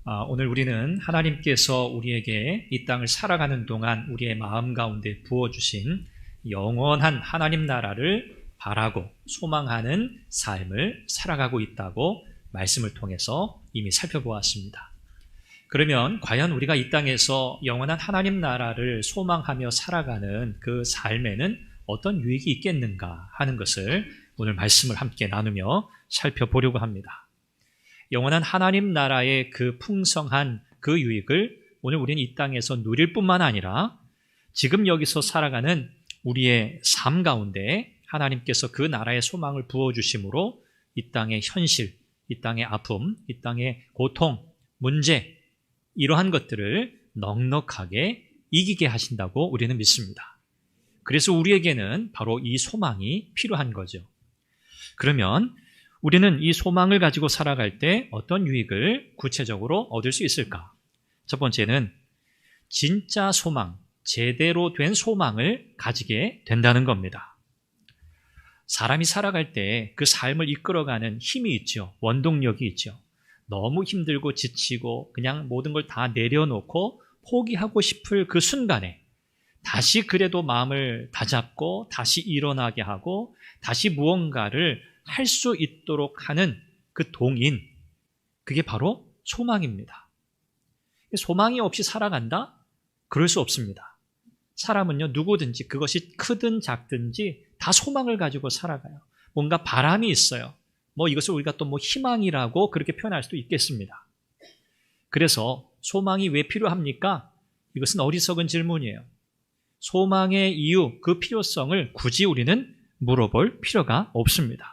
오늘 우리는 하나님께서 우리에게 이 땅을 살아가는 동안 우리의 마음 가운데 부어주신 영원한 하나님 나라를 바라고 소망하는 삶을 살아가고 있다고 말씀을 통해서 이미 살펴보았습니다. 그러면 과연 우리가 이 땅에서 영원한 하나님 나라를 소망하며 살아가는 그 삶에는 어떤 유익이 있겠는가 하는 것을 오늘 말씀을 함께 나누며 살펴보려고 합니다. 영원한 하나님 나라의 그 풍성한 그 유익을 오늘 우리는 이 땅에서 누릴 뿐만 아니라 지금 여기서 살아가는 우리의 삶 가운데 하나님께서 그 나라의 소망을 부어주심으로 이 땅의 현실, 이 땅의 아픔, 이 땅의 고통, 문제 이러한 것들을 넉넉하게 이기게 하신다고 우리는 믿습니다. 그래서 우리에게는 바로 이 소망이 필요한 거죠. 그러면 우리는 이 소망을 가지고 살아갈 때 어떤 유익을 구체적으로 얻을 수 있을까? 첫 번째는 진짜 소망, 제대로 된 소망을 가지게 된다는 겁니다. 사람이 살아갈 때 그 삶을 이끌어가는 힘이 있죠. 원동력이 있죠. 너무 힘들고 지치고 그냥 모든 걸 다 내려놓고 포기하고 싶을 그 순간에 다시 그래도 마음을 다잡고 다시 일어나게 하고 다시 무언가를 할 수 있도록 하는 그 동인, 그게 바로 소망입니다. 소망이 없이 살아간다? 그럴 수 없습니다. 사람은요, 누구든지 그것이 크든 작든지 다 소망을 가지고 살아가요. 뭔가 바람이 있어요. 이것을 우리가 또 희망이라고 그렇게 표현할 수도 있겠습니다. 그래서 소망이 왜 필요합니까? 이것은 어리석은 질문이에요. 소망의 이유, 그 필요성을 굳이 우리는 물어볼 필요가 없습니다.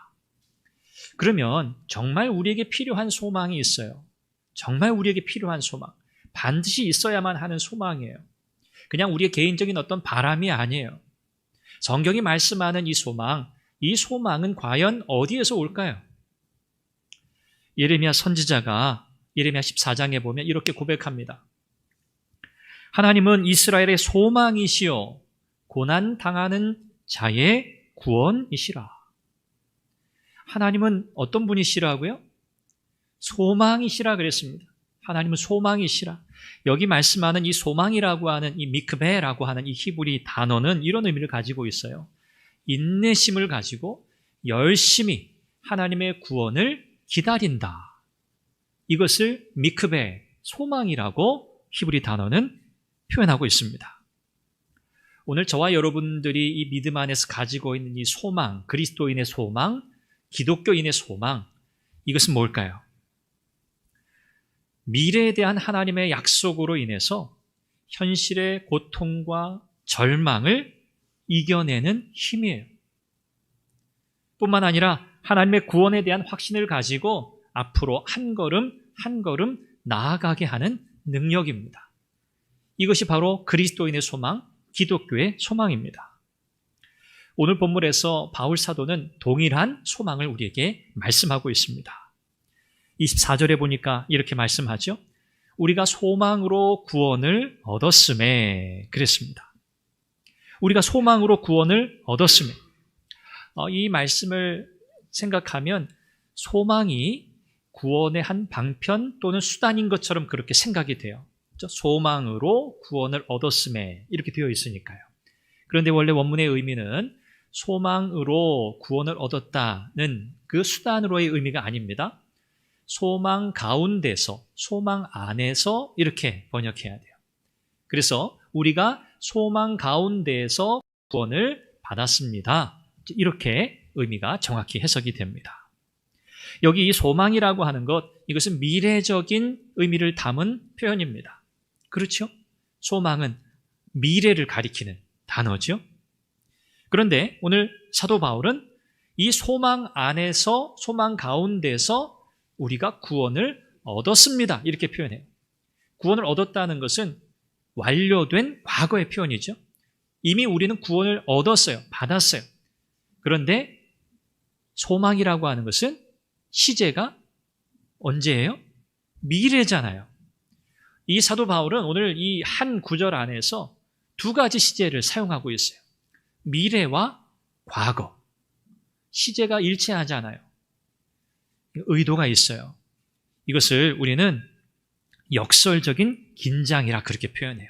그러면 정말 우리에게 필요한 소망이 있어요. 정말 우리에게 필요한 소망. 반드시 있어야만 하는 소망이에요. 그냥 우리의 개인적인 어떤 바람이 아니에요. 성경이 말씀하는 이 소망은 과연 어디에서 올까요? 예레미야 선지자가 예레미야 14장에 보면 이렇게 고백합니다. 하나님은 이스라엘의 소망이시요 고난당하는 자의 구원이시라. 하나님은 어떤 분이시라고요? 소망이시라 그랬습니다. 하나님은 소망이시라. 여기 말씀하는 이 소망이라고 하는 이 미크베라고 하는 이 히브리 단어는 이런 의미를 가지고 있어요. 인내심을 가지고 열심히 하나님의 구원을 기다린다. 이것을 미크베, 소망이라고 히브리 단어는 표현하고 있습니다. 오늘 저와 여러분들이 이 믿음 안에서 가지고 있는 이 소망, 그리스도인의 소망, 기독교인의 소망, 이것은 뭘까요? 미래에 대한 하나님의 약속으로 인해서 현실의 고통과 절망을 이겨내는 힘이에요. 뿐만 아니라 하나님의 구원에 대한 확신을 가지고 앞으로 한 걸음 한 걸음 나아가게 하는 능력입니다. 이것이 바로 그리스도인의 소망, 기독교의 소망입니다. 오늘 본문에서 바울 사도는 동일한 소망을 우리에게 말씀하고 있습니다. 24절에 보니까 이렇게 말씀하죠. 우리가 소망으로 구원을 얻었음에 그랬습니다. 우리가 소망으로 구원을 얻었음에 이 말씀을 생각하면 소망이 구원의 한 방편 또는 수단인 것처럼 그렇게 생각이 돼요. 소망으로 구원을 얻었음에 이렇게 되어 있으니까요. 그런데 원래 원문의 의미는 소망으로 구원을 얻었다는 그 수단으로의 의미가 아닙니다. 소망 가운데서, 소망 안에서 이렇게 번역해야 돼요. 그래서 우리가 소망 가운데에서 구원을 받았습니다. 이렇게 의미가 정확히 해석이 됩니다. 여기 이 소망이라고 하는 것, 이것은 미래적인 의미를 담은 표현입니다. 그렇죠? 소망은 미래를 가리키는 단어죠. 그런데 오늘 사도 바울은 이 소망 안에서, 소망 가운데서 우리가 구원을 얻었습니다. 이렇게 표현해요. 구원을 얻었다는 것은 완료된 과거의 표현이죠. 이미 우리는 구원을 얻었어요. 받았어요. 그런데 소망이라고 하는 것은 시제가 언제예요? 미래잖아요. 이 사도 바울은 오늘 이 한 구절 안에서 두 가지 시제를 사용하고 있어요. 미래와 과거. 시제가 일치하지 않아요. 의도가 있어요. 이것을 우리는 역설적인 긴장이라 그렇게 표현해요.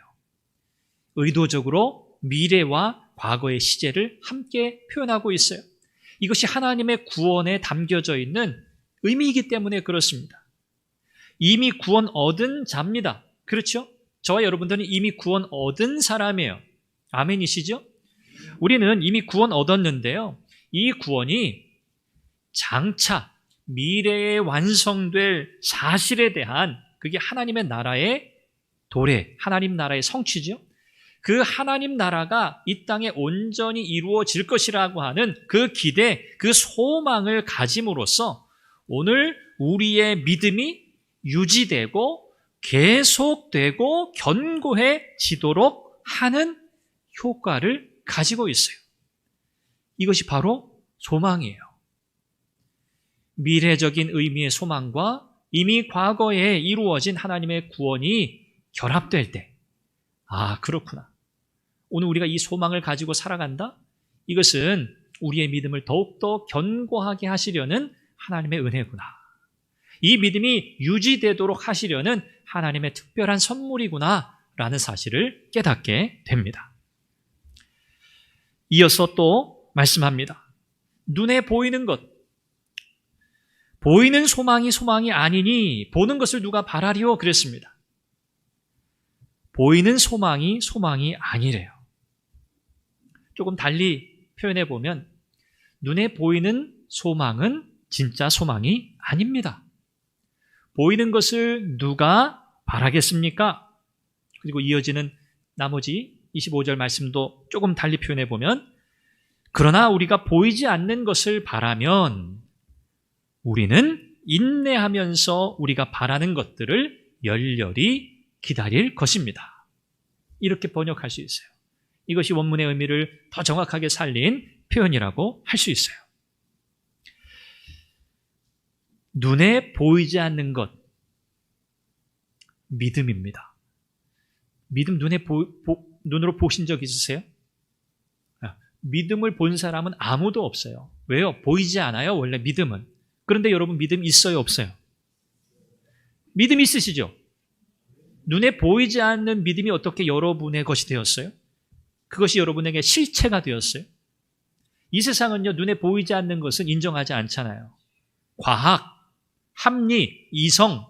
의도적으로 미래와 과거의 시제를 함께 표현하고 있어요. 이것이 하나님의 구원에 담겨져 있는 의미이기 때문에 그렇습니다. 이미 구원 얻은 자입니다. 그렇죠? 저와 여러분들은 이미 구원 얻은 사람이에요. 아멘이시죠? 우리는 이미 구원 얻었는데요. 이 구원이 장차 미래에 완성될 사실에 대한 그게 하나님의 나라의 도래, 하나님 나라의 성취죠. 그 하나님 나라가 이 땅에 온전히 이루어질 것이라고 하는 그 기대, 그 소망을 가짐으로써 오늘 우리의 믿음이 유지되고 계속되고 견고해지도록 하는 효과를 가지고 있어요. 이것이 바로 소망이에요. 미래적인 의미의 소망과 이미 과거에 이루어진 하나님의 구원이 결합될 때, 아, 그렇구나. 오늘 우리가 이 소망을 가지고 살아간다? 이것은 우리의 믿음을 더욱더 견고하게 하시려는 하나님의 은혜구나. 이 믿음이 유지되도록 하시려는 하나님의 특별한 선물이구나 라는 사실을 깨닫게 됩니다. 이어서 또 말씀합니다. 눈에 보이는 것, 보이는 소망이 아니니 보는 것을 누가 바라리요? 그랬습니다. 보이는 소망이 아니래요. 조금 달리 표현해 보면 눈에 보이는 소망은 진짜 소망이 아닙니다. 보이는 것을 누가 바라겠습니까? 그리고 이어지는 나머지 25절 말씀도 조금 달리 표현해 보면 그러나 우리가 보이지 않는 것을 바라면 우리는 인내하면서 우리가 바라는 것들을 열렬히 기다릴 것입니다. 이렇게 번역할 수 있어요. 이것이 원문의 의미를 더 정확하게 살린 표현이라고 할 수 있어요. 눈에 보이지 않는 것, 믿음입니다. 믿음 눈으로 보신 적 있으세요? 믿음을 본 사람은 아무도 없어요. 왜요? 보이지 않아요, 원래 믿음은. 그런데 여러분 믿음 있어요, 없어요? 믿음 있으시죠? 눈에 보이지 않는 믿음이 어떻게 여러분의 것이 되었어요? 그것이 여러분에게 실체가 되었어요? 이 세상은요, 눈에 보이지 않는 것은 인정하지 않잖아요. 과학, 합리, 이성,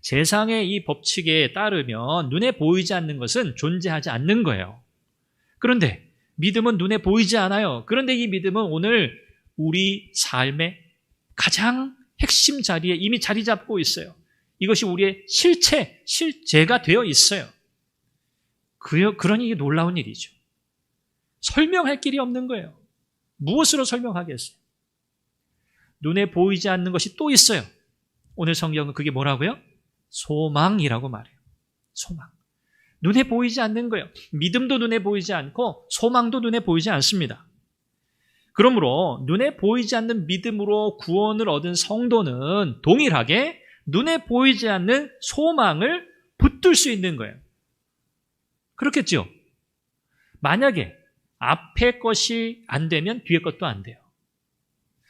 세상의 이 법칙에 따르면 눈에 보이지 않는 것은 존재하지 않는 거예요. 그런데 믿음은 눈에 보이지 않아요. 그런데 이 믿음은 오늘 우리 삶의 가장 핵심 자리에 이미 자리 잡고 있어요. 이것이 우리의 실제가 되어 있어요. 그러니 이게 놀라운 일이죠. 설명할 길이 없는 거예요. 무엇으로 설명하겠어요? 눈에 보이지 않는 것이 또 있어요. 오늘 성경은 그게 뭐라고요? 소망이라고 말해요. 소망. 눈에 보이지 않는 거예요. 믿음도 눈에 보이지 않고 소망도 눈에 보이지 않습니다. 그러므로 눈에 보이지 않는 믿음으로 구원을 얻은 성도는 동일하게 눈에 보이지 않는 소망을 붙들 수 있는 거예요. 그렇겠죠? 만약에 앞에 것이 안 되면 뒤에 것도 안 돼요.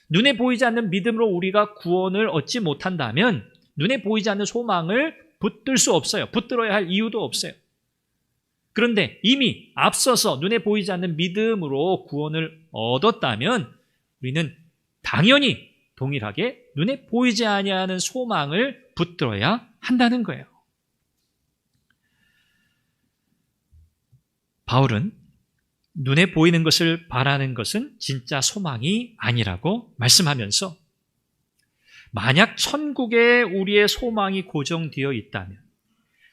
눈에 보이지 않는 믿음으로 우리가 구원을 얻지 못한다면 눈에 보이지 않는 소망을 붙들 수 없어요. 붙들어야 할 이유도 없어요. 그런데 이미 앞서서 눈에 보이지 않는 믿음으로 구원을 얻었다면 우리는 당연히 동일하게 눈에 보이지 아니하는 소망을 붙들어야 한다는 거예요. 바울은 눈에 보이는 것을 바라는 것은 진짜 소망이 아니라고 말씀하면서 만약 천국에 우리의 소망이 고정되어 있다면,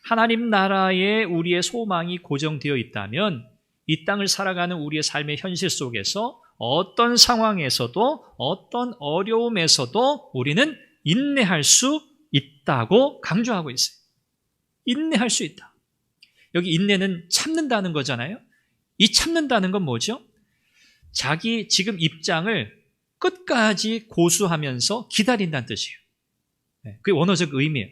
하나님 나라에 우리의 소망이 고정되어 있다면 이 땅을 살아가는 우리의 삶의 현실 속에서 어떤 상황에서도 어떤 어려움에서도 우리는 인내할 수 있다고 강조하고 있어요. 인내할 수 있다. 여기 인내는 참는다는 거잖아요. 이 참는다는 건 뭐죠? 자기 지금 입장을 끝까지 고수하면서 기다린다는 뜻이에요. 그게 원어적 의미예요.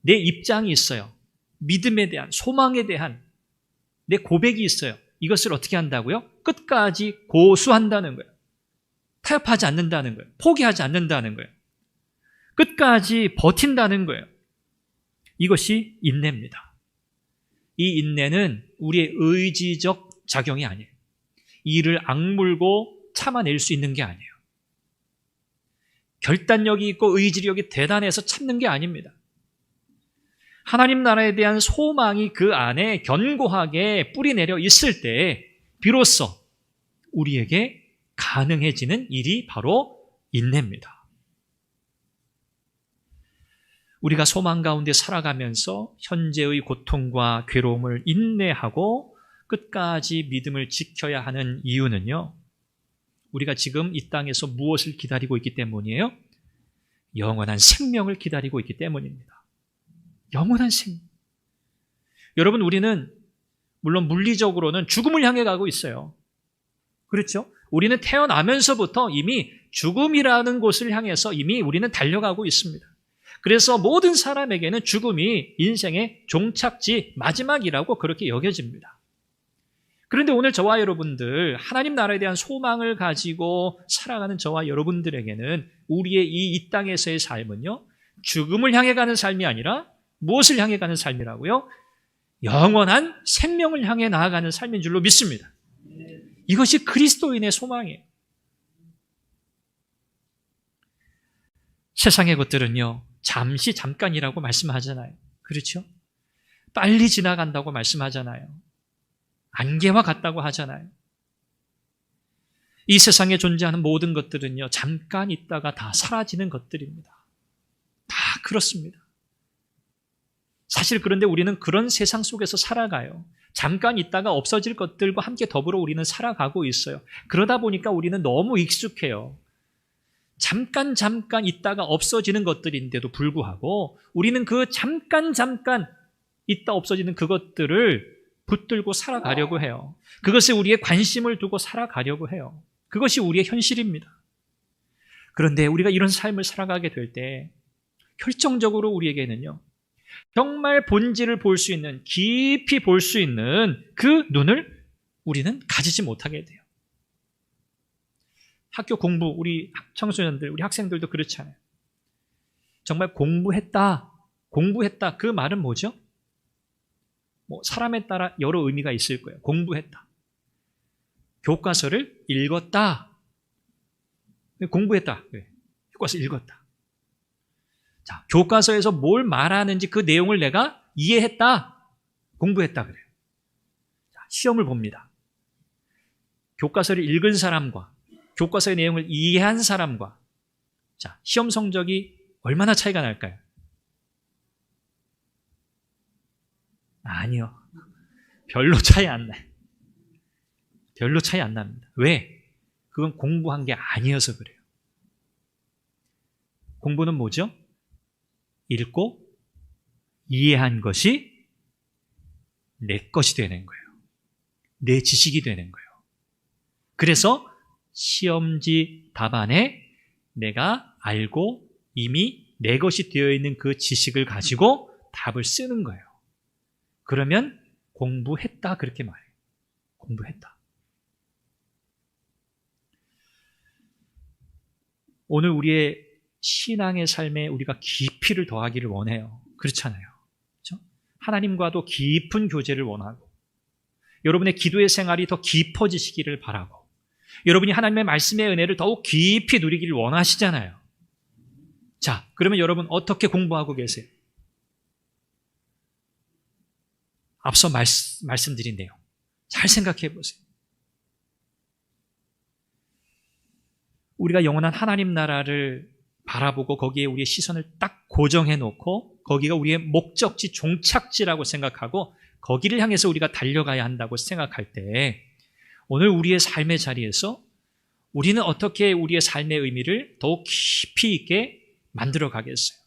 내 입장이 있어요. 믿음에 대한, 소망에 대한 내 고백이 있어요. 이것을 어떻게 한다고요? 끝까지 고수한다는 거예요. 타협하지 않는다는 거예요. 포기하지 않는다는 거예요. 끝까지 버틴다는 거예요. 이것이 인내입니다. 이 인내는 우리의 의지적 작용이 아니에요. 이를 악물고 참아낼 수 있는 게 아니에요. 결단력이 있고 의지력이 대단해서 참는 게 아닙니다. 하나님 나라에 대한 소망이 그 안에 견고하게 뿌리내려 있을 때 비로소 우리에게 가능해지는 일이 바로 인내입니다. 우리가 소망 가운데 살아가면서 현재의 고통과 괴로움을 인내하고 끝까지 믿음을 지켜야 하는 이유는요, 우리가 지금 이 땅에서 무엇을 기다리고 있기 때문이에요? 영원한 생명을 기다리고 있기 때문입니다. 영원한 생명. 여러분, 우리는 물론 물리적으로는 죽음을 향해 가고 있어요. 그렇죠? 우리는 태어나면서부터 이미 죽음이라는 곳을 향해서 이미 우리는 달려가고 있습니다. 그래서 모든 사람에게는 죽음이 인생의 종착지, 마지막이라고 그렇게 여겨집니다. 그런데 오늘 저와 여러분들, 하나님 나라에 대한 소망을 가지고 살아가는 저와 여러분들에게는 우리의 이 땅에서의 삶은요, 죽음을 향해 가는 삶이 아니라 무엇을 향해 가는 삶이라고요? 영원한 생명을 향해 나아가는 삶인 줄로 믿습니다. 이것이 그리스도인의 소망이에요. 세상의 것들은요, 잠시 잠깐이라고 말씀하잖아요. 그렇죠? 빨리 지나간다고 말씀하잖아요. 안개와 같다고 하잖아요. 이 세상에 존재하는 모든 것들은요, 잠깐 있다가 다 사라지는 것들입니다. 다 그렇습니다. 사실 그런데 우리는 그런 세상 속에서 살아가요. 잠깐 있다가 없어질 것들과 함께 더불어 우리는 살아가고 있어요. 그러다 보니까 우리는 너무 익숙해요. 잠깐 있다가 없어지는 것들인데도 불구하고 우리는 그 잠깐 있다 없어지는 그것들을 붙들고 살아가려고 해요. 그것에 우리의 관심을 두고 살아가려고 해요. 그것이 우리의 현실입니다. 그런데 우리가 이런 삶을 살아가게 될 때 결정적으로 우리에게는요, 정말 본질을 볼 수 있는, 깊이 볼 수 있는 그 눈을 우리는 가지지 못하게 돼요. 학교 공부, 우리 청소년들, 우리 학생들도 그렇잖아요. 정말 공부했다. 그 말은 뭐죠? 사람에 따라 여러 의미가 있을 거예요. 공부했다. 교과서를 읽었다. 공부했다. 교과서 읽었다. 자, 교과서에서 뭘 말하는지 그 내용을 내가 이해했다. 공부했다 그래요. 자, 시험을 봅니다. 교과서를 읽은 사람과 교과서의 내용을 이해한 사람과, 자, 시험 성적이 얼마나 차이가 날까요? 아니요. 별로 차이 안 나요. 별로 차이 안 납니다. 왜? 그건 공부한 게 아니어서 그래요. 공부는 뭐죠? 읽고 이해한 것이 내 것이 되는 거예요. 내 지식이 되는 거예요. 그래서 시험지 답안에 내가 알고 이미 내 것이 되어 있는 그 지식을 가지고 답을 쓰는 거예요. 그러면 공부했다 그렇게 말해요. 공부했다. 오늘 우리의 신앙의 삶에 우리가 깊이를 더하기를 원해요. 그렇잖아요. 그렇죠? 하나님과도 깊은 교제를 원하고, 여러분의 기도의 생활이 더 깊어지시기를 바라고, 여러분이 하나님의 말씀의 은혜를 더욱 깊이 누리기를 원하시잖아요. 자, 그러면 여러분 어떻게 공부하고 계세요? 앞서 말씀드린 내용 잘 생각해 보세요. 우리가 영원한 하나님 나라를 바라보고 거기에 우리의 시선을 딱 고정해 놓고 거기가 우리의 목적지, 종착지라고 생각하고 거기를 향해서 우리가 달려가야 한다고 생각할 때, 오늘 우리의 삶의 자리에서 우리는 어떻게 우리의 삶의 의미를 더욱 깊이 있게 만들어 가겠어요?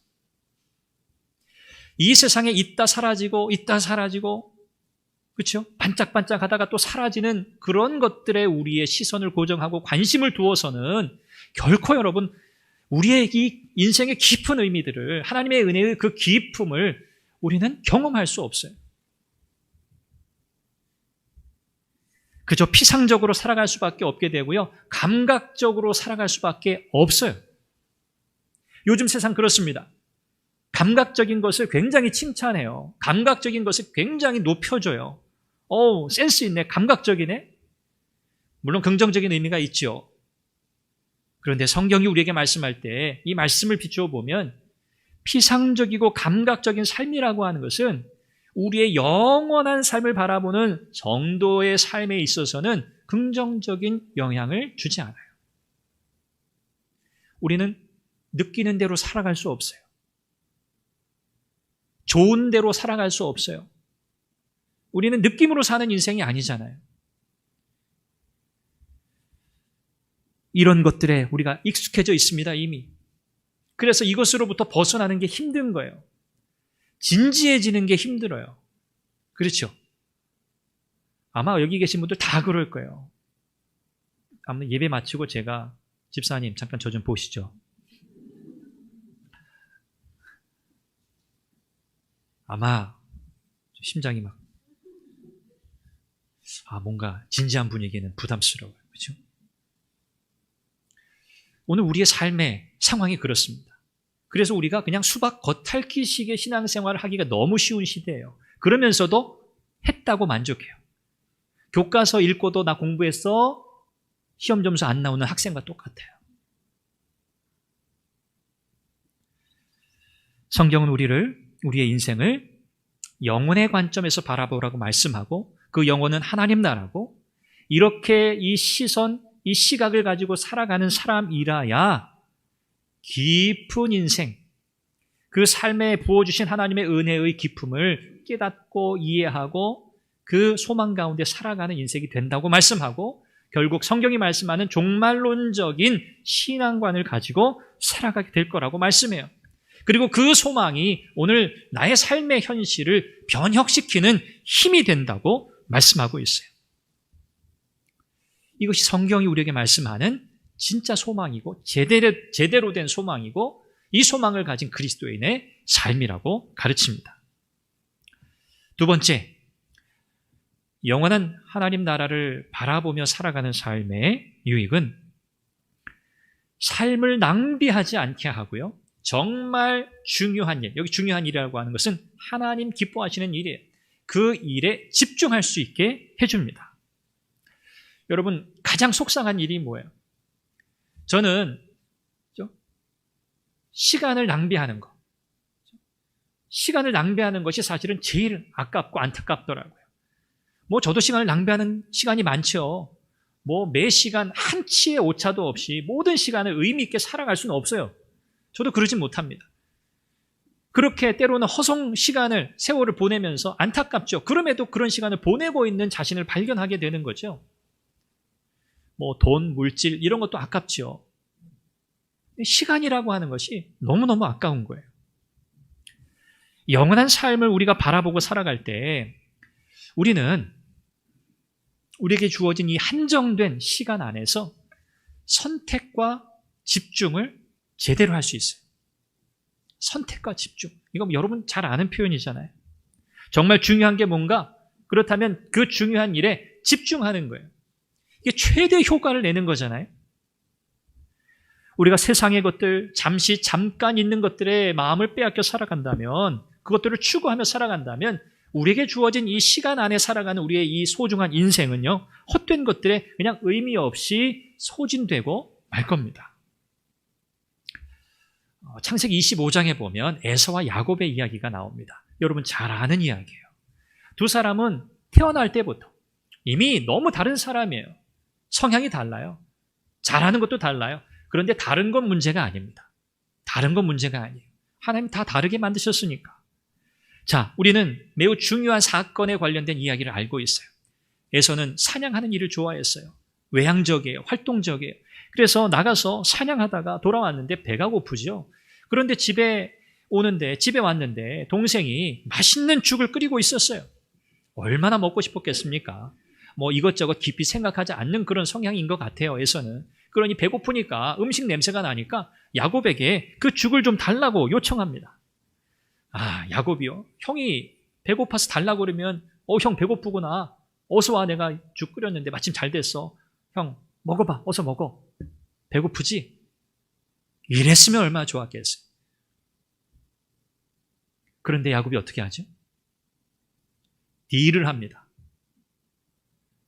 이 세상에 있다 사라지고 그렇죠? 반짝반짝 하다가 또 사라지는 그런 것들에 우리의 시선을 고정하고 관심을 두어서는 결코 여러분 우리의 이 인생의 깊은 의미들을, 하나님의 은혜의 그 깊음을 우리는 경험할 수 없어요. 그저 피상적으로 살아갈 수밖에 없게 되고요, 감각적으로 살아갈 수밖에 없어요. 요즘 세상 그렇습니다. 감각적인 것을 굉장히 칭찬해요. 감각적인 것을 굉장히 높여줘요. 센스 있네. 감각적이네. 물론 긍정적인 의미가 있죠. 그런데 성경이 우리에게 말씀할 때 이 말씀을 비추어 보면 피상적이고 감각적인 삶이라고 하는 것은 우리의 영원한 삶을 바라보는 성도의 삶에 있어서는 긍정적인 영향을 주지 않아요. 우리는 느끼는 대로 살아갈 수 없어요. 좋은 대로 살아갈 수 없어요. 우리는 느낌으로 사는 인생이 아니잖아요. 이런 것들에 우리가 익숙해져 있습니다, 이미. 그래서 이것으로부터 벗어나는 게 힘든 거예요. 진지해지는 게 힘들어요. 그렇죠? 아마 여기 계신 분들 다 그럴 거예요. 아마 예배 마치고 제가 집사님 잠깐 저 좀 보시죠. 아마 심장이 막 뭔가 진지한 분위기는 부담스러워요. 그렇죠? 오늘 우리의 삶의 상황이 그렇습니다. 그래서 우리가 그냥 수박 겉핥기식의 신앙생활을 하기가 너무 쉬운 시대예요. 그러면서도 했다고 만족해요. 교과서 읽고도 나 공부했어. 시험 점수 안 나오는 학생과 똑같아요. 성경은 우리의 인생을 영혼의 관점에서 바라보라고 말씀하고 그 영혼은 하나님 나라고 이렇게 이 시선, 이 시각을 가지고 살아가는 사람이라야 깊은 인생, 그 삶에 부어주신 하나님의 은혜의 깊음을 깨닫고 이해하고 그 소망 가운데 살아가는 인생이 된다고 말씀하고 결국 성경이 말씀하는 종말론적인 신앙관을 가지고 살아가게 될 거라고 말씀해요. 그리고 그 소망이 오늘 나의 삶의 현실을 변혁시키는 힘이 된다고 말씀하고 있어요. 이것이 성경이 우리에게 말씀하는 진짜 소망이고 제대로 된 소망이고 이 소망을 가진 그리스도인의 삶이라고 가르칩니다. 두 번째, 영원한 하나님 나라를 바라보며 살아가는 삶의 유익은 삶을 낭비하지 않게 하고요. 정말 중요한 일, 여기 중요한 일이라고 하는 것은 하나님 기뻐하시는 일이에요. 그 일에 집중할 수 있게 해줍니다. 여러분, 가장 속상한 일이 뭐예요? 저는 시간을 낭비하는 거. 시간을 낭비하는 것이 사실은 제일 아깝고 안타깝더라고요. 저도 시간을 낭비하는 시간이 많죠. 매 시간 한 치의 오차도 없이 모든 시간을 의미 있게 살아갈 수는 없어요. 저도 그러진 못합니다. 그렇게 때로는 허송 시간을, 세월을 보내면서 안타깝죠. 그럼에도 그런 시간을 보내고 있는 자신을 발견하게 되는 거죠. 돈, 물질 이런 것도 아깝죠. 시간이라고 하는 것이 너무너무 아까운 거예요. 영원한 삶을 우리가 바라보고 살아갈 때 우리는 우리에게 주어진 이 한정된 시간 안에서 선택과 집중을 제대로 할 수 있어요. 선택과 집중. 이거 여러분 잘 아는 표현이잖아요. 정말 중요한 게 뭔가 그렇다면 그 중요한 일에 집중하는 거예요. 이게 최대 효과를 내는 거잖아요. 우리가 세상의 것들, 잠깐 있는 것들에 마음을 빼앗겨 살아간다면, 그것들을 추구하며 살아간다면 우리에게 주어진 이 시간 안에 살아가는 우리의 이 소중한 인생은요, 헛된 것들에 그냥 의미 없이 소진되고 말 겁니다. 창세기 25장에 보면 에서와 야곱의 이야기가 나옵니다. 여러분 잘 아는 이야기예요. 두 사람은 태어날 때부터 이미 너무 다른 사람이에요. 성향이 달라요. 잘하는 것도 달라요. 그런데 다른 건 문제가 아닙니다. 다른 건 문제가 아니에요. 하나님 다 다르게 만드셨으니까. 자, 우리는 매우 중요한 사건에 관련된 이야기를 알고 있어요. 에서는 사냥하는 일을 좋아했어요. 외향적이에요. 활동적이에요. 그래서 나가서 사냥하다가 돌아왔는데 배가 고프죠. 그런데 집에 왔는데 동생이 맛있는 죽을 끓이고 있었어요. 얼마나 먹고 싶었겠습니까? 이것저것 깊이 생각하지 않는 그런 성향인 것 같아요. 에서는. 그러니 배고프니까 음식 냄새가 나니까 야곱에게 그 죽을 좀 달라고 요청합니다. 야곱이요? 형이 배고파서 달라고 그러면 형 배고프구나. 어서 와, 내가 죽 끓였는데 마침 잘 됐어. 형 먹어봐. 어서 먹어. 배고프지? 이랬으면 얼마나 좋았겠어요. 그런데 야곱이 어떻게 하죠? 딜을 합니다.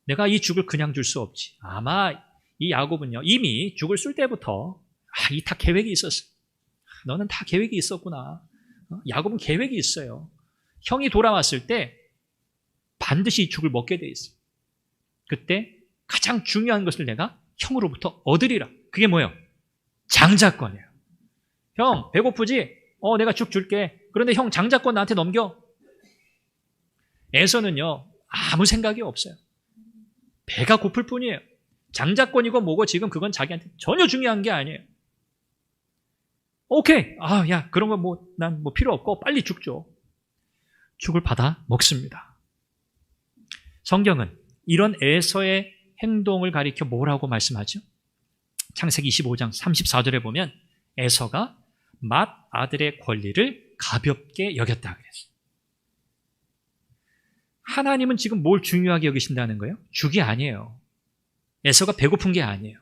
내가 이 죽을 그냥 줄 수 없지. 아마 이 야곱은요, 이미 죽을 쏠 때부터 이 다 계획이 있었어. 너는 다 계획이 있었구나. 야곱은 계획이 있어요. 형이 돌아왔을 때 반드시 이 죽을 먹게 돼 있어요. 그때 가장 중요한 것을 내가 형으로부터 얻으리라. 그게 뭐예요? 장자권이에요. 형, 배고프지? 내가 죽 줄게. 그런데 형 장자권 나한테 넘겨. 에서는요, 아무 생각이 없어요. 배가 고플 뿐이에요. 장자권이고 뭐고 지금 그건 자기한테 전혀 중요한 게 아니에요. 오케이. 야, 그런 건 난 필요 없고 빨리 죽 줘. 죽을 받아 먹습니다. 성경은 이런 에서의 행동을 가리켜 뭐라고 말씀하죠? 창세기 25장 34절에 보면 에서가 맏 아들의 권리를 가볍게 여겼다 그랬어요. 하나님은 지금 뭘 중요하게 여기신다는 거예요? 죽이 아니에요. 에서가 배고픈 게 아니에요.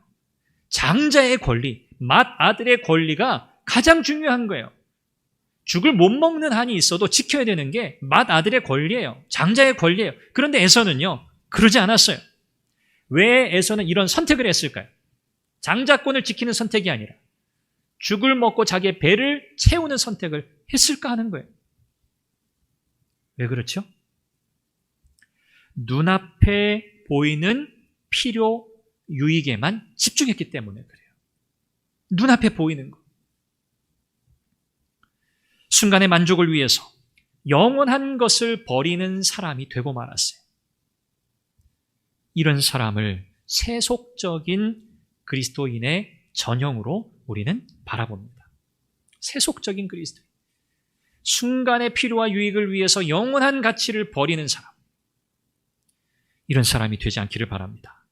장자의 권리, 맏 아들의 권리가 가장 중요한 거예요. 죽을 못 먹는 한이 있어도 지켜야 되는 게 맏 아들의 권리예요. 장자의 권리예요. 그런데 에서는요, 그러지 않았어요. 왜 에서는 이런 선택을 했을까요? 장자권을 지키는 선택이 아니라 죽을 먹고 자기의 배를 채우는 선택을 했을까 하는 거예요. 왜 그렇죠? 눈앞에 보이는 필요, 유익에만 집중했기 때문에 그래요. 눈앞에 보이는 것. 순간의 만족을 위해서 영원한 것을 버리는 사람이 되고 말았어요. 이런 사람을 세속적인 그리스도인의 전형으로 우리는 바라봅니다. 세속적인 그리스도인. 순간의 필요와 유익을 위해서 영원한 가치를 버리는 사람. 이런 사람이 되지 않기를 바랍니다.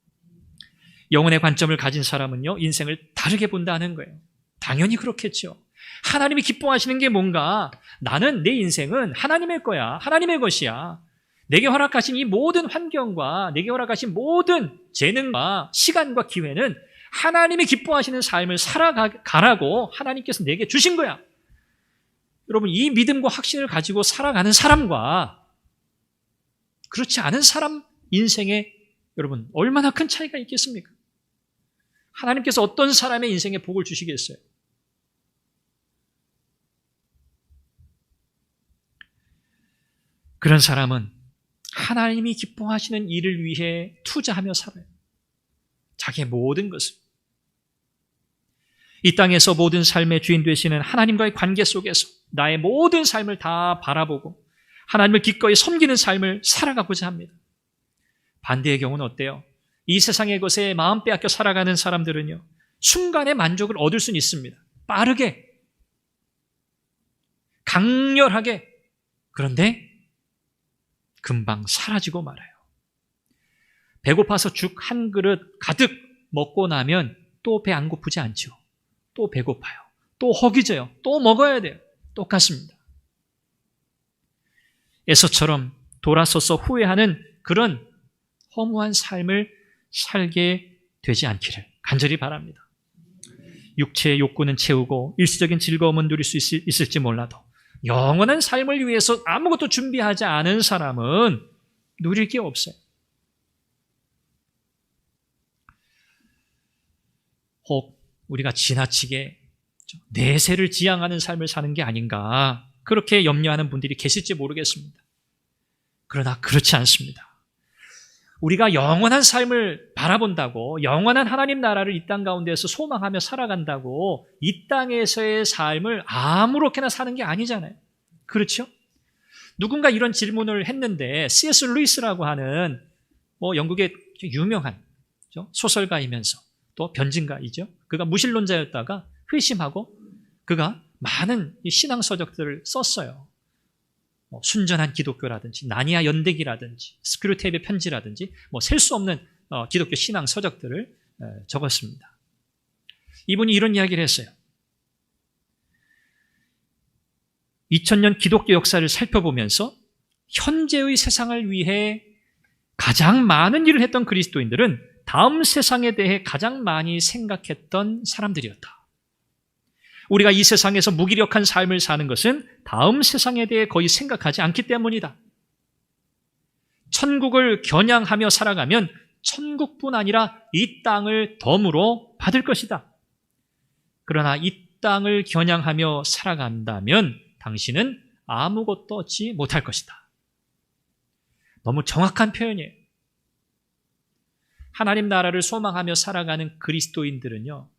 영혼의 관점을 가진 사람은요, 인생을 다르게 본다는 거예요. 당연히 그렇겠죠. 하나님이 기뻐하시는 게 뭔가? 나는 내 인생은 하나님의 거야. 하나님의 것이야. 내게 허락하신 이 모든 환경과 내게 허락하신 모든 재능과 시간과 기회는 하나님이 기뻐하시는 삶을 살아가라고 하나님께서 내게 주신 거야. 여러분, 이 믿음과 확신을 가지고 살아가는 사람과 그렇지 않은 사람 인생에 여러분 얼마나 큰 차이가 있겠습니까? 하나님께서 어떤 사람의 인생에 복을 주시겠어요? 그런 사람은 하나님이 기뻐하시는 일을 위해 투자하며 살아요. 자기의 모든 것을. 이 땅에서 모든 삶의 주인 되시는 하나님과의 관계 속에서 나의 모든 삶을 다 바라보고 하나님을 기꺼이 섬기는 삶을 살아가고자 합니다. 반대의 경우는 어때요? 이 세상의 것에 마음 빼앗겨 살아가는 사람들은요, 순간의 만족을 얻을 수는 있습니다. 빠르게, 강렬하게. 그런데 금방 사라지고 말아요. 배고파서 죽 한 그릇 가득 먹고 나면 또 배 안 고프지 않죠. 또 배고파요. 또 허기져요. 또 먹어야 돼요. 똑같습니다. 에서처럼 돌아서서 후회하는 그런 허무한 삶을 살게 되지 않기를 간절히 바랍니다. 육체의 욕구는 채우고 일시적인 즐거움은 누릴 수 있을지 몰라도 영원한 삶을 위해서 아무것도 준비하지 않은 사람은 누릴 게 없어요. 혹 우리가 지나치게 내세를 지향하는 삶을 사는 게 아닌가, 그렇게 염려하는 분들이 계실지 모르겠습니다. 그러나 그렇지 않습니다. 우리가 영원한 삶을 바라본다고, 영원한 하나님 나라를 이 땅 가운데서 소망하며 살아간다고 이 땅에서의 삶을 아무렇게나 사는 게 아니잖아요. 그렇죠? 누군가 이런 질문을 했는데 C.S. 루이스라고 하는 영국의 유명한 소설가이면서 또 변증가이죠. 그가 무신론자였다가 회심하고 그가 많은 신앙 서적들을 썼어요. 순전한 기독교라든지 나니아 연대기라든지 스크류테이프의 편지라든지 셀 수 없는 기독교 신앙 서적들을 적었습니다. 이분이 이런 이야기를 했어요. 2000년 기독교 역사를 살펴보면서 현재의 세상을 위해 가장 많은 일을 했던 그리스도인들은 다음 세상에 대해 가장 많이 생각했던 사람들이었다. 우리가 이 세상에서 무기력한 삶을 사는 것은 다음 세상에 대해 거의 생각하지 않기 때문이다. 천국을 겨냥하며 살아가면 천국뿐 아니라 이 땅을 덤으로 받을 것이다. 그러나 이 땅을 겨냥하며 살아간다면 당신은 아무것도 얻지 못할 것이다. 너무 정확한 표현이에요. 하나님 나라를 소망하며 살아가는 그리스도인들은요,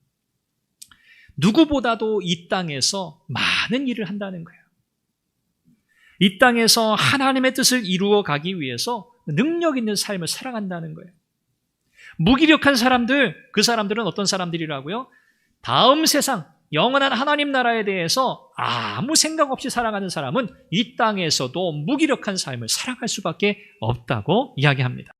누구보다도 이 땅에서 많은 일을 한다는 거예요. 이 땅에서 하나님의 뜻을 이루어 가기 위해서 능력 있는 삶을 살아간다는 거예요. 무기력한 사람들, 그 사람들은 어떤 사람들이라고요? 다음 세상, 영원한 하나님 나라에 대해서 아무 생각 없이 살아가는 사람은 이 땅에서도 무기력한 삶을 살아갈 수밖에 없다고 이야기합니다.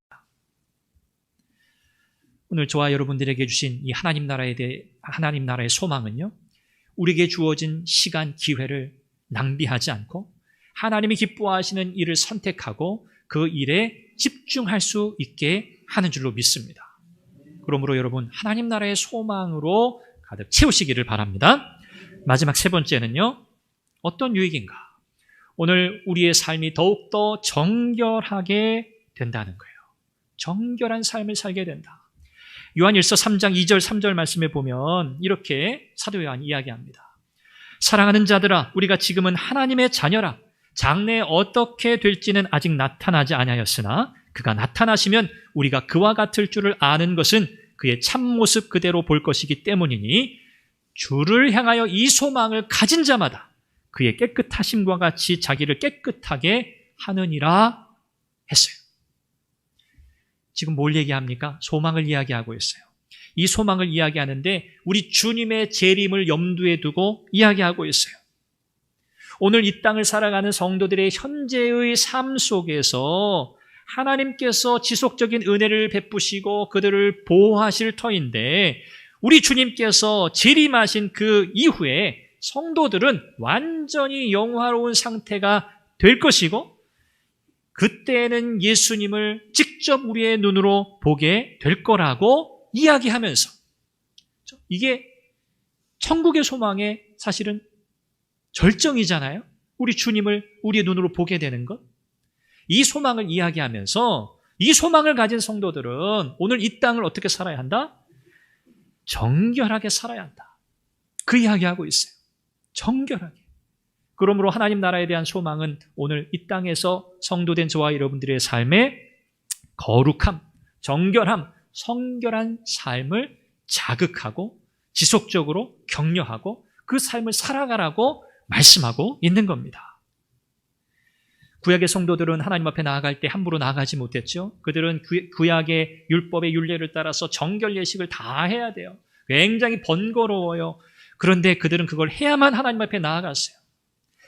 오늘 저와 여러분들에게 주신 이 하나님 나라의 소망은요, 우리에게 주어진 시간, 기회를 낭비하지 않고 하나님이 기뻐하시는 일을 선택하고 그 일에 집중할 수 있게 하는 줄로 믿습니다. 그러므로 여러분, 하나님 나라의 소망으로 가득 채우시기를 바랍니다. 마지막 세 번째는요, 어떤 유익인가? 오늘 우리의 삶이 더욱더 정결하게 된다는 거예요. 정결한 삶을 살게 된다. 요한일서 3장 2절 3절 말씀에 보면 이렇게 사도 요한이 이야기합니다. 사랑하는 자들아, 우리가 지금은 하나님의 자녀라. 장래에 어떻게 될지는 아직 나타나지 아니하였으나 그가 나타나시면 우리가 그와 같을 줄을 아는 것은 그의 참모습 그대로 볼 것이기 때문이니 주를 향하여 이 소망을 가진 자마다 그의 깨끗하심과 같이 자기를 깨끗하게 하느니라 했어요. 지금 뭘 얘기합니까? 소망을 이야기하고 있어요. 이 소망을 이야기하는데 우리 주님의 재림을 염두에 두고 이야기하고 있어요. 오늘 이 땅을 살아가는 성도들의 현재의 삶 속에서 하나님께서 지속적인 은혜를 베푸시고 그들을 보호하실 터인데, 우리 주님께서 재림하신 그 이후에 성도들은 완전히 영화로운 상태가 될 것이고, 그때는 예수님을 직접 우리의 눈으로 보게 될 거라고 이야기하면서, 이게 천국의 소망의 사실은 절정이잖아요. 우리 주님을 우리의 눈으로 보게 되는 것. 이 소망을 이야기하면서 이 소망을 가진 성도들은 오늘 이 땅을 어떻게 살아야 한다? 정결하게 살아야 한다. 그 이야기하고 있어요. 정결하게. 그러므로 하나님 나라에 대한 소망은 오늘 이 땅에서 성도된 저와 여러분들의 삶의 거룩함, 정결함, 성결한 삶을 자극하고 지속적으로 격려하고 그 삶을 살아가라고 말씀하고 있는 겁니다. 구약의 성도들은 하나님 앞에 나아갈 때 함부로 나아가지 못했죠. 그들은 구약의 율법의 율례를 따라서 정결 예식을 다 해야 돼요. 굉장히 번거로워요. 그런데 그들은 그걸 해야만 하나님 앞에 나아갔어요.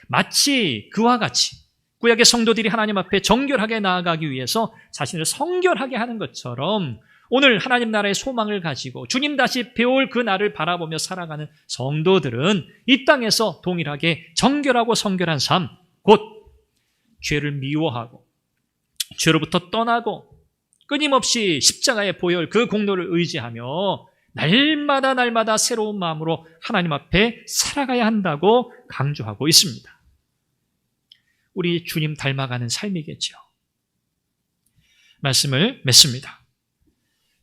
마치 그와 같이 구약의 성도들이 하나님 앞에 정결하게 나아가기 위해서 자신을 성결하게 하는 것처럼 오늘 하나님 나라의 소망을 가지고 주님 다시 배울 그 날을 바라보며 살아가는 성도들은 이 땅에서 동일하게 정결하고 성결한 삶, 곧 죄를 미워하고 죄로부터 떠나고 끊임없이 십자가의 보혈 그 공로를 의지하며 날마다 새로운 마음으로 하나님 앞에 살아가야 한다고 강조하고 있습니다. 우리 주님 닮아가는 삶이겠죠. 말씀을 맺습니다.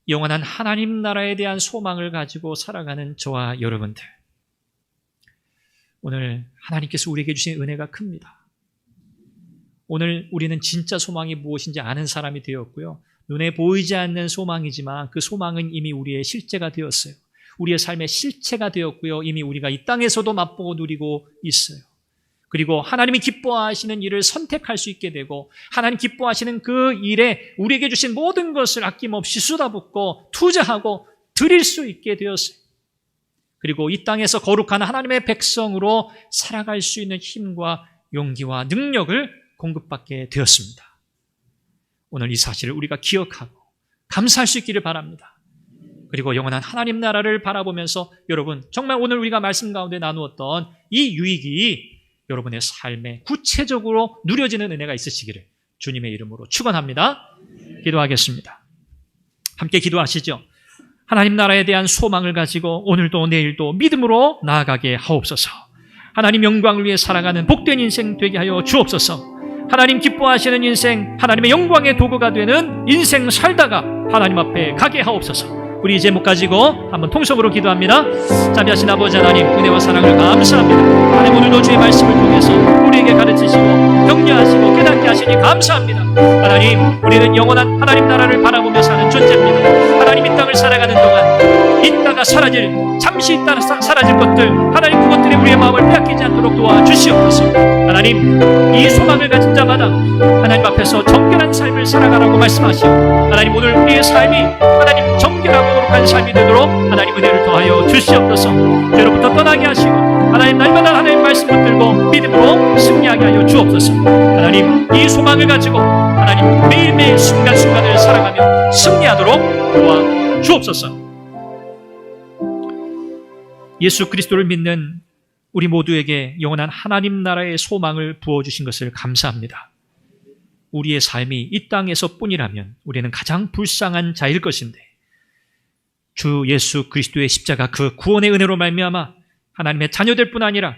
영원한 하나님 나라에 대한 소망을 가지고 살아가는 저와 여러분들, 오늘 하나님께서 우리에게 주신 은혜가 큽니다. 오늘 우리는 진짜 소망이 무엇인지 아는 사람이 되었고요. 눈에 보이지 않는 소망이지만 그 소망은 이미 우리의 실제가 되었어요. 우리의 삶의 실체가 되었고요. 이미 우리가 이 땅에서도 맛보고 누리고 있어요. 그리고 하나님이 기뻐하시는 일을 선택할 수 있게 되고 하나님 기뻐하시는 그 일에 우리에게 주신 모든 것을 아낌없이 쏟아붓고 투자하고 드릴 수 있게 되었어요. 그리고 이 땅에서 거룩한 하나님의 백성으로 살아갈 수 있는 힘과 용기와 능력을 공급받게 되었습니다. 오늘 이 사실을 우리가 기억하고 감사할 수 있기를 바랍니다. 그리고 영원한 하나님 나라를 바라보면서 여러분, 정말 오늘 우리가 말씀 가운데 나누었던 이 유익이 여러분의 삶에 구체적으로 누려지는 은혜가 있으시기를 주님의 이름으로 축원합니다. 기도하겠습니다. 함께 기도하시죠. 하나님 나라에 대한 소망을 가지고 오늘도 내일도 믿음으로 나아가게 하옵소서. 하나님 영광을 위해 살아가는 복된 인생 되게 하여 주옵소서. 하나님 기뻐하시는 인생, 하나님의 영광의 도구가 되는 인생 살다가 하나님 앞에 가게 하옵소서. 우리 이 제목 가지고 한번 통성으로 기도합니다. 자비하신 아버지 하나님, 은혜와 사랑을 감사합니다. 하나님 오늘도 주의 말씀을 통해서 우리에게 가르치시고 격려하시고 깨닫게 하시니 감사합니다. 하나님, 우리는 영원한 하나님 나라를 바라보며 사는 존재입니다. 하나님 이 땅을 살아가는 동안 있다가 잠시 있다가 사라질 것들, 하나님 그것들이 우리의 마음을 빼앗기지 않도록 도와주시옵소서. 하나님, 이 소망을 가진 자마다 하나님 앞에서 정결한 삶을 살아가라고 말씀하시오. 하나님, 오늘 우리의 삶이 하나님 정결하고 거룩한 삶이 되도록 하나님 은혜를 더하여 주시옵소서. 죄로부터 떠나게 하시고 하나님 날마다 하나님 말씀 붙들고 믿음으로 승리하게 하여 주옵소서. 하나님, 이 소망을 가지고 하나님 매일매일 순간순간을 살아가며 승리하도록 도와주옵소서. 예수 그리스도를 믿는 우리 모두에게 영원한 하나님 나라의 소망을 부어주신 것을 감사합니다. 우리의 삶이 이 땅에서 뿐이라면 우리는 가장 불쌍한 자일 것인데 주 예수 그리스도의 십자가 그 구원의 은혜로 말미암아 하나님의 자녀될 뿐 아니라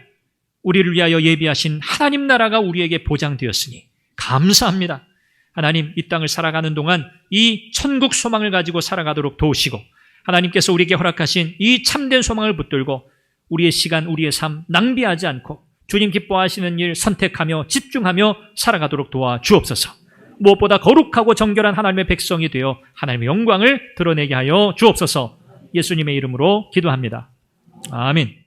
우리를 위하여 예비하신 하나님 나라가 우리에게 보장되었으니 감사합니다. 하나님, 이 땅을 살아가는 동안 이 천국 소망을 가지고 살아가도록 도우시고 하나님께서 우리에게 허락하신 이 참된 소망을 붙들고 우리의 시간, 우리의 삶 낭비하지 않고 주님 기뻐하시는 일 선택하며 집중하며 살아가도록 도와주옵소서. 무엇보다 거룩하고 정결한 하나님의 백성이 되어 하나님의 영광을 드러내게 하여 주옵소서. 예수님의 이름으로 기도합니다. 아멘.